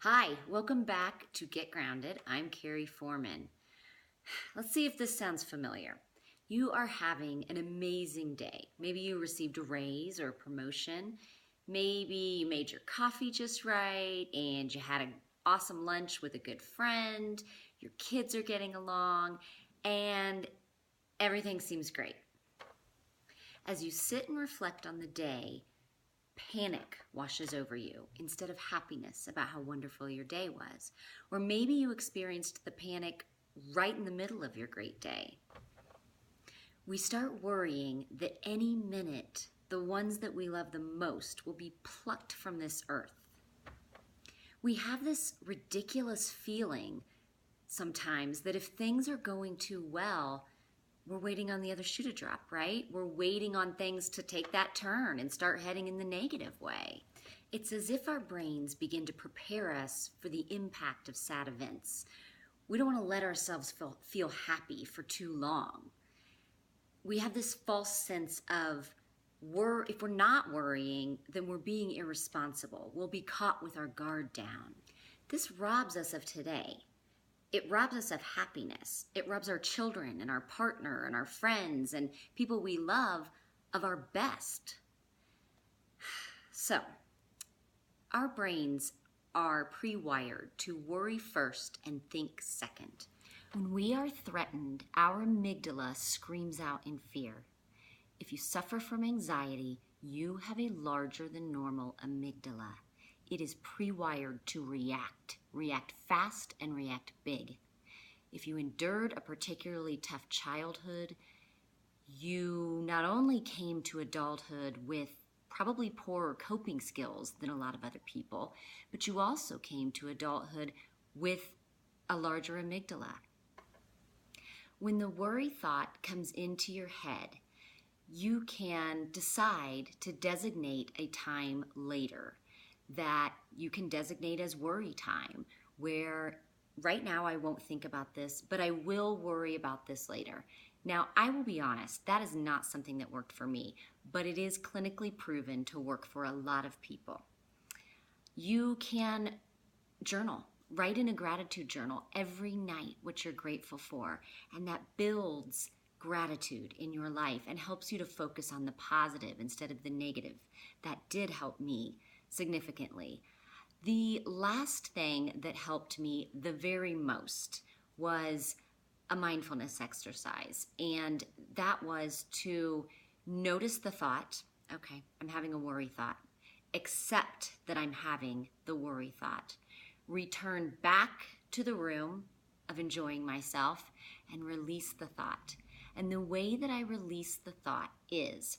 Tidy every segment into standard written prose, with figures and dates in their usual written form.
Hi, welcome back to Get Grounded. I'm Carrie Foreman. Let's see if this sounds familiar. You are having an amazing day. Maybe you received a raise or a promotion. Maybe you made your coffee just right and you had an awesome lunch with a good friend. Your kids are getting along and everything seems great. As you sit and reflect on the day, panic washes over you instead of happiness about how wonderful your day was. Or maybe you experienced the panic right in the middle of your great day. We start worrying that any minute, the ones that we love the most will be plucked from this earth. We have this ridiculous feeling sometimes that if things are going too well, we're waiting on the other shoe to drop, right? We're waiting on things to take that turn and start heading in the negative way. It's as if our brains begin to prepare us for the impact of sad events. We don't want to let ourselves feel happy for too long. We have this false sense of if we're not worrying, then we're being irresponsible. We'll be caught with our guard down. This robs us of today. It robs us of happiness. It robs our children and our partner and our friends and people we love of our best. So, our brains are pre-wired to worry first and think second. When we are threatened, our amygdala screams out in fear. If you suffer from anxiety, you have a larger than normal amygdala. It is pre-wired to react fast and react big. If you endured a particularly tough childhood, you not only came to adulthood with probably poorer coping skills than a lot of other people, but you also came to adulthood with a larger amygdala. When the worry thought comes into your head, you can decide to designate a time later that you can designate as worry time, where right now I won't think about this, but I will worry about this later. Now, I will be honest, that is not something that worked for me, but it is clinically proven to work for a lot of people. You can journal, write in a gratitude journal every night what you're grateful for, and that builds gratitude in your life and helps you to focus on the positive instead of the negative. That did help me significantly. The last thing that helped me the very most was a mindfulness exercise, and that was to notice the thought. Okay, I'm having a worry thought. Accept that I'm having the worry thought. Return back to the room of enjoying myself and release the thought. And the way that I release the thought is,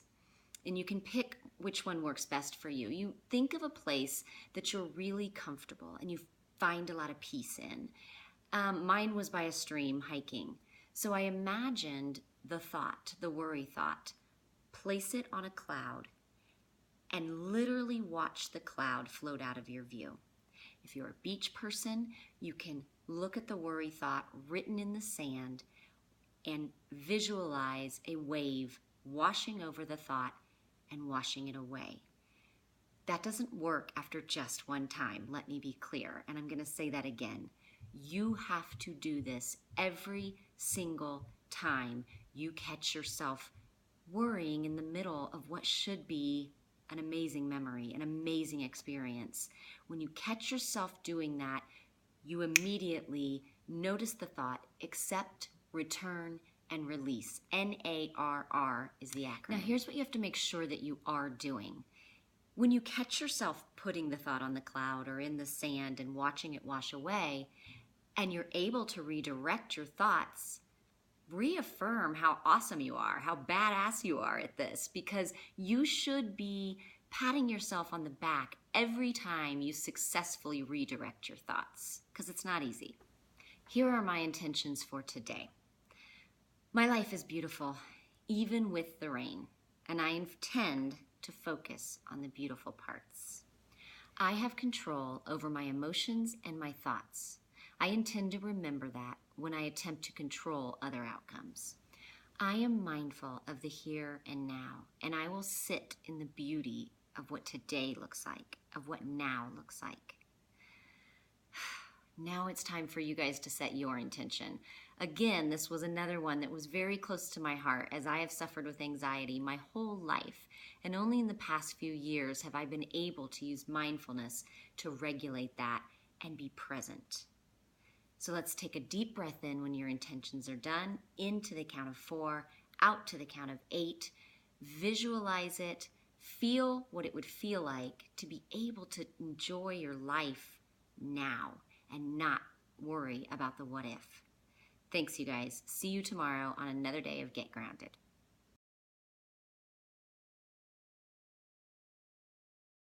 and you can pick which one works best for you. You think of a place that you're really comfortable and you find a lot of peace in. Mine was by a stream hiking. So I imagined the thought, the worry thought, place it on a cloud and literally watch the cloud float out of your view. If you're a beach person, you can look at the worry thought written in the sand and visualize a wave washing over the thought and washing it away. That doesn't work after just one time, let me be clear, and I'm going to say that again. You have to do this every single time you catch yourself worrying in the middle of what should be an amazing memory, an amazing experience. When you catch yourself doing that, you immediately notice the thought, accept, return, and release. NARR is the acronym. Now here's what you have to make sure that you are doing. When you catch yourself putting the thought on the cloud or in the sand and watching it wash away, and you're able to redirect your thoughts, reaffirm how awesome you are, how badass you are at this, because you should be patting yourself on the back every time you successfully redirect your thoughts, because it's not easy. Here are my intentions for today. My life is beautiful, even with the rain, and I intend to focus on the beautiful parts. I have control over my emotions and my thoughts. I intend to remember that when I attempt to control other outcomes. I am mindful of the here and now, and I will sit in the beauty of what today looks like, of what now looks like. Now it's time for you guys to set your intention. Again, this was another one that was very close to my heart as I have suffered with anxiety my whole life. And only in the past few years have I been able to use mindfulness to regulate that and be present. So let's take a deep breath in when your intentions are done, into the count of 4, out to the count of 8. Visualize it. Feel what it would feel like to be able to enjoy your life now and not worry about the what if. Thanks, you guys. See you tomorrow on another day of Get Grounded.